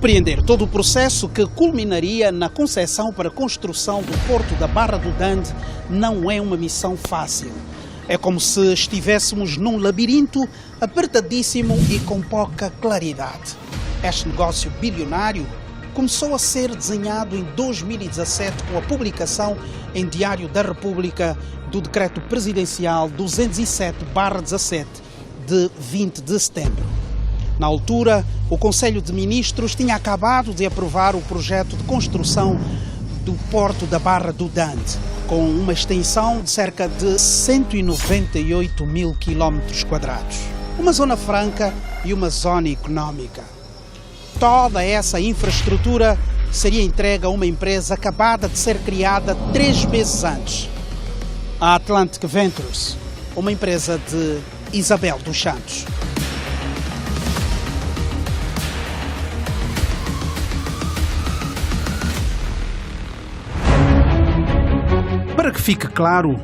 Compreender todo o processo que culminaria na concessão para a construção do Porto da Barra do Dande não é uma missão fácil. É como se estivéssemos num labirinto apertadíssimo e com pouca claridade. Este negócio bilionário começou a ser desenhado em 2017 com a publicação em Diário da República do Decreto Presidencial 207/17 de 20 de setembro. Na altura, o Conselho de Ministros tinha acabado de aprovar o projeto de construção do Porto da Barra do Dande, com uma extensão de cerca de 198 mil quilómetros quadrados. Uma zona franca e uma zona económica. Toda essa infraestrutura seria entregue a uma empresa acabada de ser criada 3 meses antes. A Atlantic Ventures, uma empresa de Isabel dos Santos. Para que fique claro,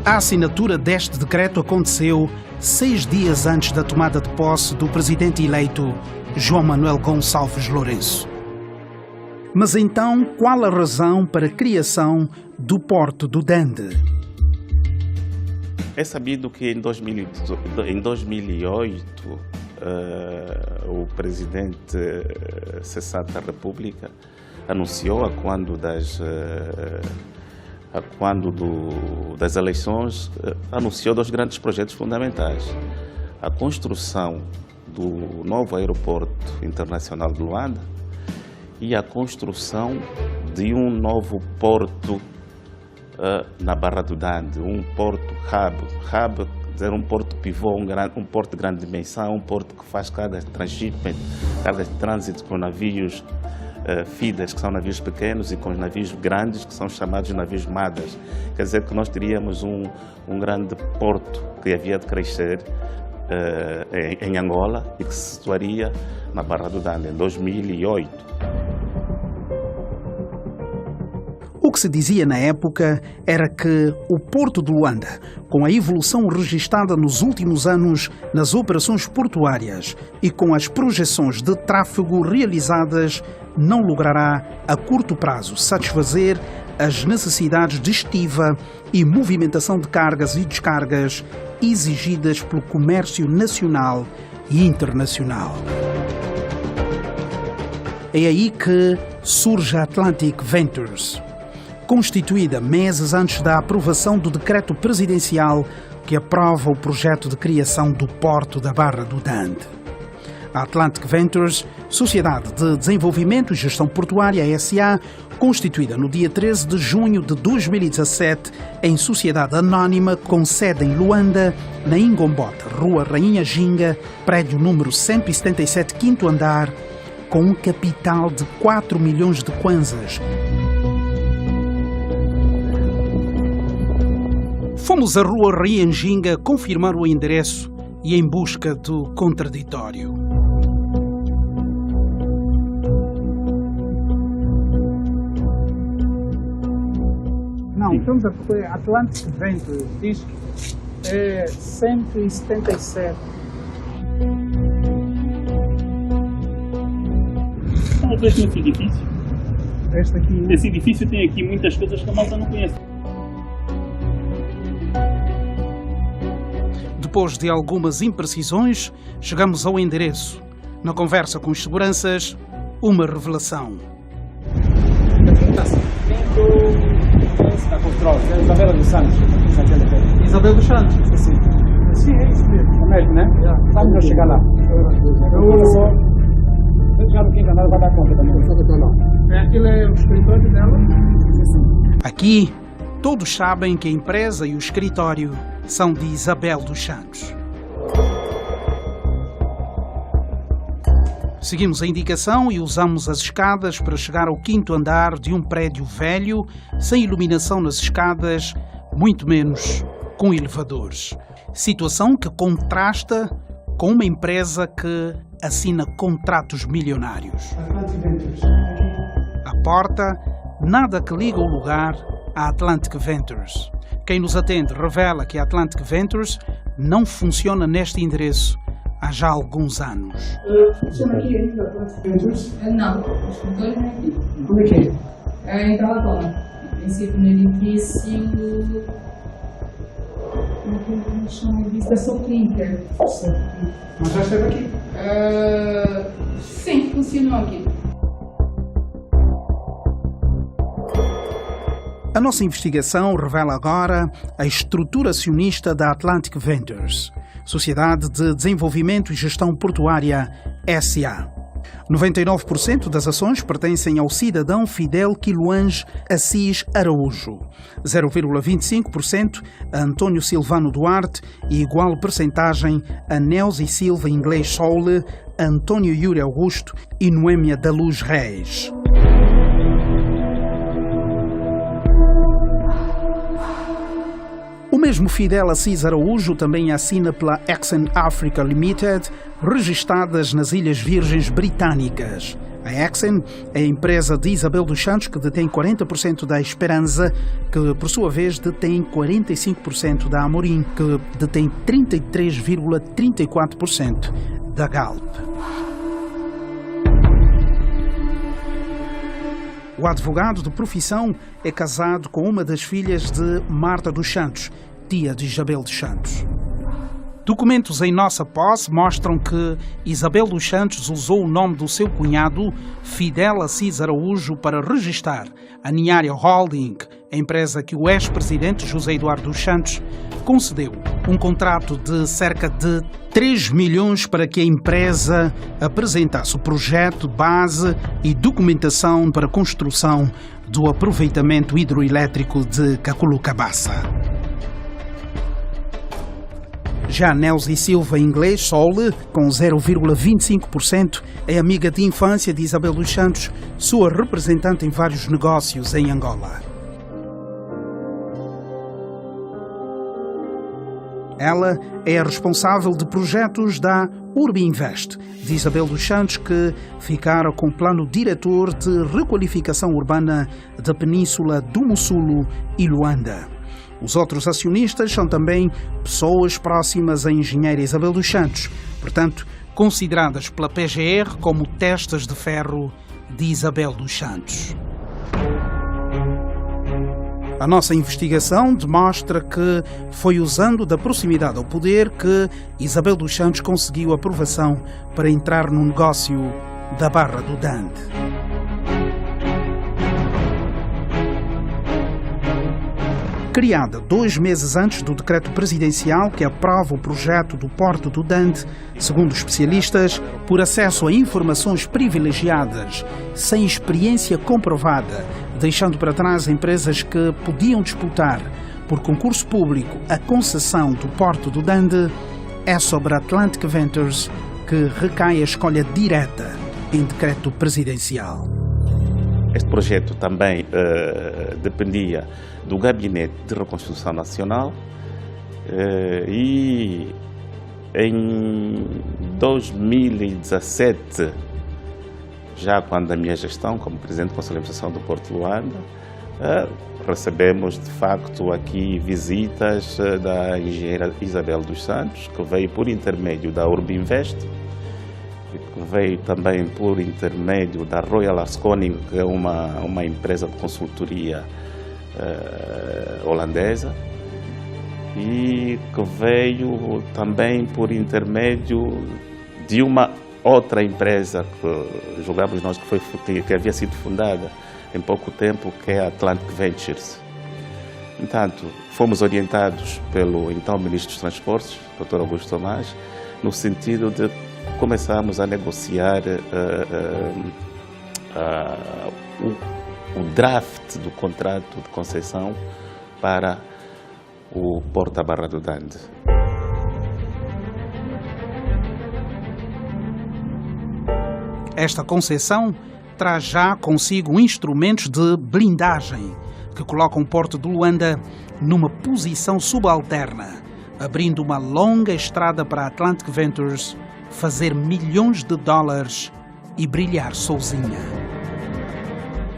a assinatura deste decreto aconteceu 6 dias antes da tomada de posse do presidente eleito João Manuel Gonçalves Lourenço. Mas então, qual a razão para a criação do Porto do Dande? É sabido que em 2008 o presidente cessado da República anunciou das eleições, anunciou 2 grandes projetos fundamentais. A construção do novo aeroporto internacional de Luanda e a construção de um novo porto na Barra do Dande, um porto hub, dizer, um porto pivô, um porto de grande dimensão, um porto que faz cargas de transshipment, cargas de trânsito com navios feeders, que são navios pequenos, e com os navios grandes, que são chamados navios madas. Quer dizer que nós teríamos um grande porto que havia de crescer em Angola e que se situaria na Barra do Dande, em 2008. O que se dizia na época era que o Porto de Luanda, com a evolução registada nos últimos anos nas operações portuárias e com as projeções de tráfego realizadas, não logrará a curto prazo satisfazer as necessidades de estiva e movimentação de cargas e descargas exigidas pelo comércio nacional e internacional. É aí que surge a Atlantic Ventures, constituída meses antes da aprovação do decreto presidencial que aprova o projeto de criação do Porto da Barra do Dande. A Atlantic Ventures, Sociedade de Desenvolvimento e Gestão Portuária S.A., constituída no dia 13 de junho de 2017 em sociedade anónima com sede em Luanda, na Ingombota, Rua Rainha Ginga, prédio número 177, quinto andar, com um capital de 4 milhões de kwanzas. Fomos à Rua Rainha Ginga confirmar o endereço e em busca do contraditório. Não, estamos a procurar Atlantic Ventures, diz que é 177. Como este edifício? Este aqui. Esse edifício tem aqui muitas coisas que a malta não conhece. Depois de algumas imprecisões, chegamos ao endereço. Na conversa com os seguranças, uma revelação. Da Control, é Isabel dos Santos. Isabel dos Santos? Sim. Sim, é isso mesmo. É mesmo, né? Vamos não chegar lá. Eu já no quinto andar vai dar conta também. Aquilo é o escritório dela? Sim. Aqui, todos sabem que a empresa e o escritório são de Isabel dos Santos. Seguimos a indicação e usamos as escadas para chegar ao quinto andar de um prédio velho, sem iluminação nas escadas, muito menos com elevadores. Situação que contrasta com uma empresa que assina contratos milionários. À porta, nada que liga o lugar à Atlantic Ventures. Quem nos atende revela que a Atlantic Ventures não funciona neste endereço há já alguns anos. Funciona aqui ainda, Atlantic Ventures? Não, o escritório não é aqui. Onde é que é? É em Talatona. Em princípio, no edifício. Como chama o edifício? Da Soclinker. Mas já esteve aqui? Sim, funcionou aqui. A nossa investigação revela agora a estrutura acionista da Atlantic Ventures, Sociedade de Desenvolvimento e Gestão Portuária S.A. 99% das ações pertencem ao cidadão Fidel Quiluange Assis Araújo, 0,25% a António Silvano Duarte e igual percentagem a Nelsi Silva Inglês Soule, António Yuri Augusto e Noémia da Luz Reis. O mesmo Fidel Assis Araújo também assina pela Exxon Africa Limited, registadas nas Ilhas Virgens Britânicas. A Exxon é a empresa de Isabel dos Santos, que detém 40% da Esperança, que por sua vez detém 45% da Amorim, que detém 33,34% da Galp. O advogado de profissão é casado com uma das filhas de Marta dos Santos, tia de Isabel dos Santos. Documentos em nossa posse mostram que Isabel dos Santos usou o nome do seu cunhado, Fidel Assis Araújo, para registar a Niária Holding, a empresa que o ex-presidente José Eduardo dos Santos concedeu um contrato de cerca de 3 milhões para que a empresa apresentasse o projeto, base e documentação para a construção do aproveitamento hidroelétrico de Caculucabaça. Já Nelsi Silva Inglês Soule, com 0,25%, é amiga de infância de Isabel dos Santos, sua representante em vários negócios em Angola. Ela é a responsável de projetos da Urbinvest, de Isabel dos Santos, que ficara com o plano diretor de requalificação urbana da Península do Mussulo e Luanda. Os outros acionistas são também pessoas próximas à engenheira Isabel dos Santos, portanto, consideradas pela PGR como testas de ferro de Isabel dos Santos. A nossa investigação demonstra que foi usando da proximidade ao poder que Isabel dos Santos conseguiu aprovação para entrar no negócio da Barra do Dande. Criada 2 meses antes do decreto presidencial que aprova o projeto do Porto do Dande, segundo especialistas, por acesso a informações privilegiadas, sem experiência comprovada, deixando para trás empresas que podiam disputar por concurso público a concessão do Porto do Dande, é sobre a Atlantic Ventures que recai a escolha direta em decreto presidencial. Este projeto também dependia do Gabinete de Reconstrução Nacional e em 2017, já quando a minha gestão como Presidente do Conselho de Administração do Porto de Luanda, recebemos de facto aqui visitas da engenheira Isabel dos Santos, que veio por intermédio da Urbinvest, que veio também por intermédio da Royal Asconing, que é uma empresa de consultoria holandesa, e que veio também por intermédio de uma outra empresa que julgamos nós que havia sido fundada em pouco tempo, que é a Atlantic Ventures. Entanto, fomos orientados pelo então Ministro dos Transportes, Dr. Augusto Tomás, no sentido de começarmos a negociar o draft do contrato de concessão para o Porto da Barra do Dande. Esta concessão traz já consigo instrumentos de blindagem que colocam o Porto de Luanda numa posição subalterna, abrindo uma longa estrada para a Atlantic Ventures fazer milhões de dólares e brilhar sozinha.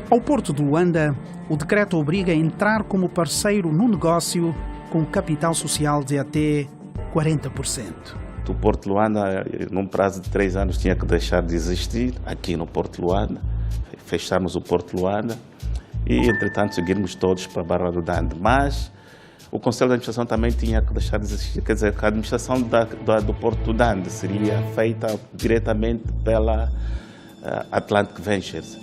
Ao Porto de Luanda, o decreto obriga a entrar como parceiro no negócio com capital social de até 40%. o Porto de Luanda, num prazo de 3 anos, tinha que deixar de existir aqui no Porto de Luanda. Fecharmos o Porto de Luanda e, entretanto, seguirmos todos para a Barra do Dande. Mas o Conselho de Administração também tinha que deixar de existir, quer dizer, que a administração do Porto do Dande seria feita diretamente pela Atlantic Ventures.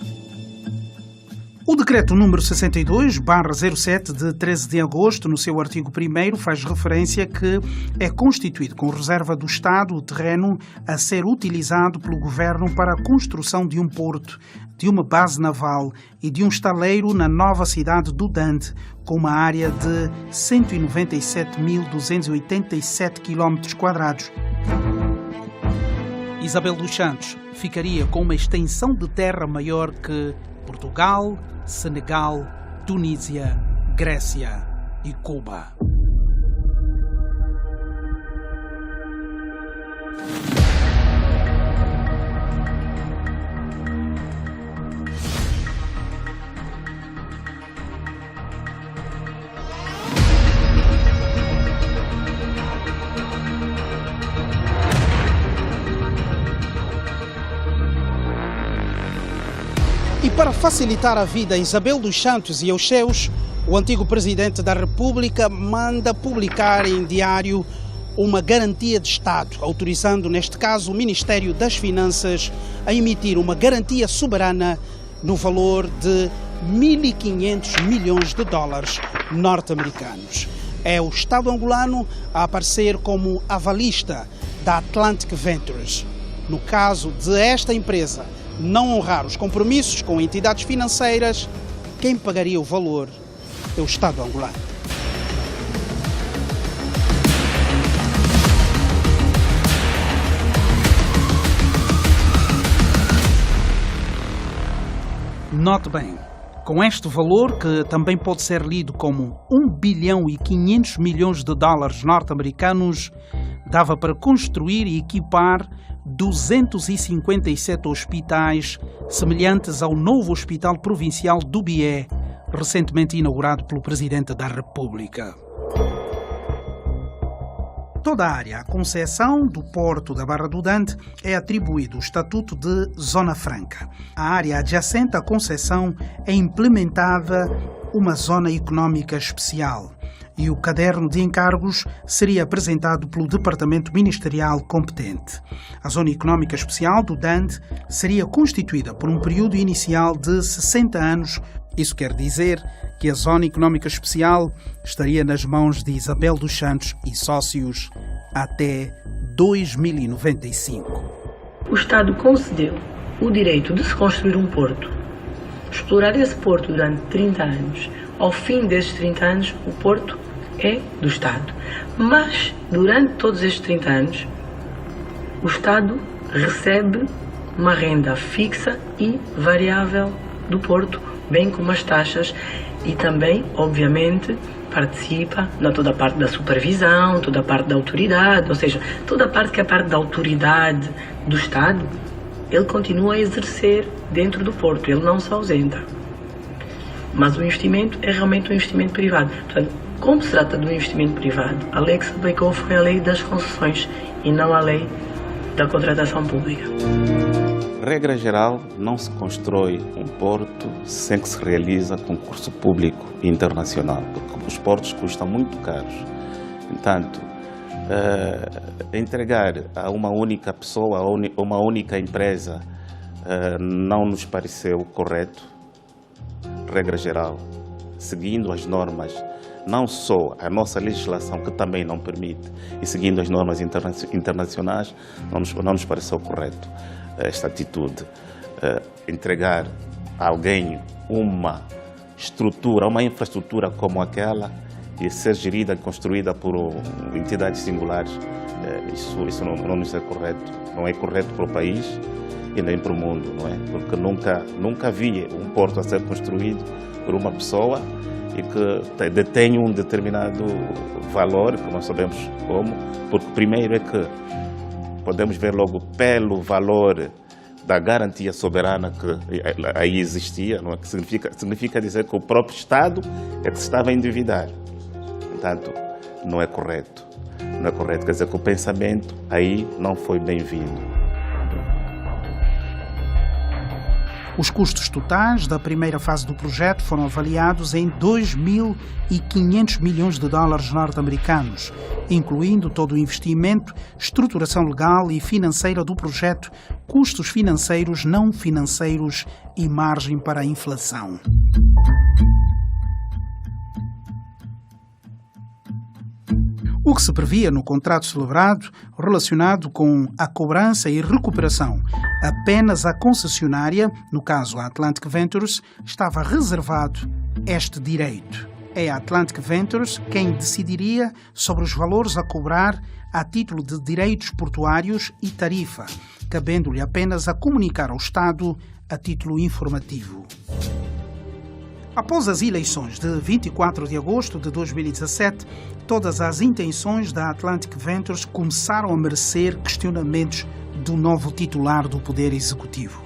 O decreto número 62/07 de 13 de agosto, no seu artigo 1º, faz referência que é constituído com reserva do Estado o terreno a ser utilizado pelo Governo para a construção de um porto, de uma base naval e de um estaleiro na nova cidade do Dande, com uma área de 197.287 km². Isabel dos Santos ficaria com uma extensão de terra maior que Portugal, Senegal, Tunísia, Grécia e Cuba. E para facilitar a vida a Isabel dos Santos e aos seus, o antigo presidente da República manda publicar em diário uma garantia de Estado, autorizando, neste caso, o Ministério das Finanças a emitir uma garantia soberana no valor de 1.500 milhões de dólares norte-americanos. É o Estado angolano a aparecer como avalista da Atlantic Ventures. No caso de esta empresa não honrar os compromissos com entidades financeiras, quem pagaria o valor é o Estado angolano. Note bem, com este valor, que também pode ser lido como 1 bilhão e 500 milhões de dólares norte-americanos, dava para construir e equipar 257 hospitais, semelhantes ao novo Hospital Provincial do Bié, recentemente inaugurado pelo Presidente da República. Toda a área à concessão do Porto da Barra do Dande é atribuído o estatuto de Zona Franca. A área adjacente à concessão é implementada uma Zona Económica Especial e o caderno de encargos seria apresentado pelo Departamento Ministerial competente. A Zona Económica Especial do Dande seria constituída por um período inicial de 60 anos. Isso quer dizer que a Zona Económica Especial estaria nas mãos de Isabel dos Santos e sócios até 2095. O Estado concedeu o direito de se construir um porto, explorar esse porto durante 30 anos. Ao fim desses 30 anos, o porto é do Estado. Mas, durante todos estes 30 anos, o Estado recebe uma renda fixa e variável do porto, bem como as taxas, e também, obviamente, participa na toda a parte da supervisão, toda a parte da autoridade, ou seja, toda a parte que é a parte da autoridade do Estado, ele continua a exercer dentro do porto, ele não se ausenta. Mas o investimento é realmente um investimento privado. Portanto, como se trata de um investimento privado, a lei que se aplicou foi a lei das concessões e não a lei da contratação pública. Regra geral, não se constrói um porto sem que se realiza concurso público internacional, porque os portos custam muito caros. Portanto, entregar a uma única pessoa, a uma única empresa, não nos pareceu correto. Regra geral, seguindo as normas, não só a nossa legislação, que também não permite, e seguindo as normas internacionais, não nos pareceu correto esta atitude. Entregar a alguém uma estrutura, uma infraestrutura como aquela, e ser gerida e construída por entidades singulares, isso não nos é correto. Não é correto para o país e nem para o mundo, não é? Porque nunca havia um porto a ser construído por uma pessoa e que detém um determinado valor, que nós sabemos como, porque primeiro é que podemos ver logo pelo valor da garantia soberana que aí existia, não é? Que significa dizer que o próprio Estado é que se estava a endividar. Portanto, não é correto. não é correto. Quer dizer que o pensamento aí não foi bem-vindo. Os custos totais da primeira fase do projeto foram avaliados em 2.500 milhões de dólares norte-americanos, incluindo todo o investimento, estruturação legal e financeira do projeto, custos financeiros, não financeiros e margem para a inflação. O que se previa no contrato celebrado relacionado com a cobrança e recuperação, apenas a concessionária, no caso a Atlantic Ventures, estava reservado este direito. É a Atlantic Ventures quem decidiria sobre os valores a cobrar a título de direitos portuários e tarifa, cabendo-lhe apenas a comunicar ao Estado a título informativo. Após as eleições de 24 de agosto de 2017, todas as intenções da Atlantic Ventures começaram a merecer questionamentos do novo titular do Poder Executivo.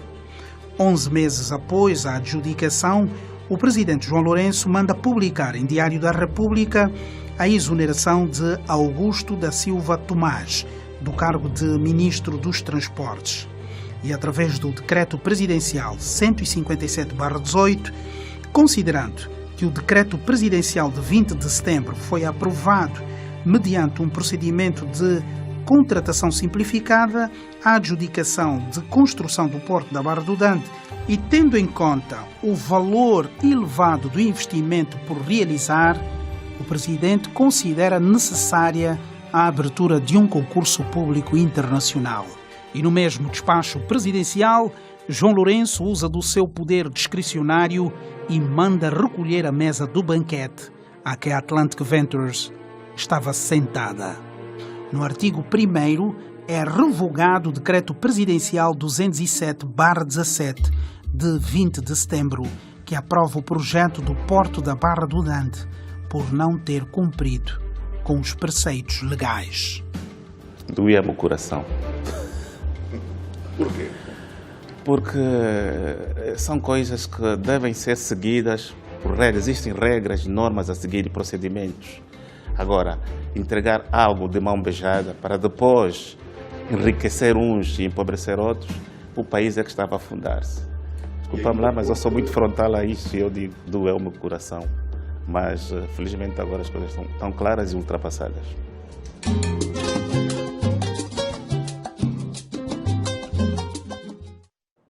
11 meses após a adjudicação, o presidente João Lourenço manda publicar em Diário da República a exoneração de Augusto da Silva Tomás, do cargo de Ministro dos Transportes. E através do Decreto Presidencial 157/18, considerando que o Decreto Presidencial de 20 de setembro foi aprovado mediante um procedimento de contratação simplificada, a adjudicação de construção do Porto da Barra do Dande e tendo em conta o valor elevado do investimento por realizar, o Presidente considera necessária a abertura de um concurso público internacional. E no mesmo despacho presidencial, João Lourenço usa do seu poder discricionário e manda recolher a mesa do banquete a que a Atlantic Ventures estava sentada. No artigo 1º é revogado o Decreto Presidencial 207/17 de 20 de setembro, que aprova o projeto do Porto da Barra do Dande por não ter cumprido com os preceitos legais. Doía-me o coração. Por quê? Porque são coisas que devem ser seguidas por regras. Existem regras, normas a seguir e procedimentos. Agora, entregar algo de mão beijada para depois enriquecer uns e empobrecer outros, o país é que estava a afundar-se. Desculpa-me lá, mas eu sou muito frontal a isso e eu digo, doeu-me o coração. Mas, felizmente, agora as coisas estão claras e ultrapassadas.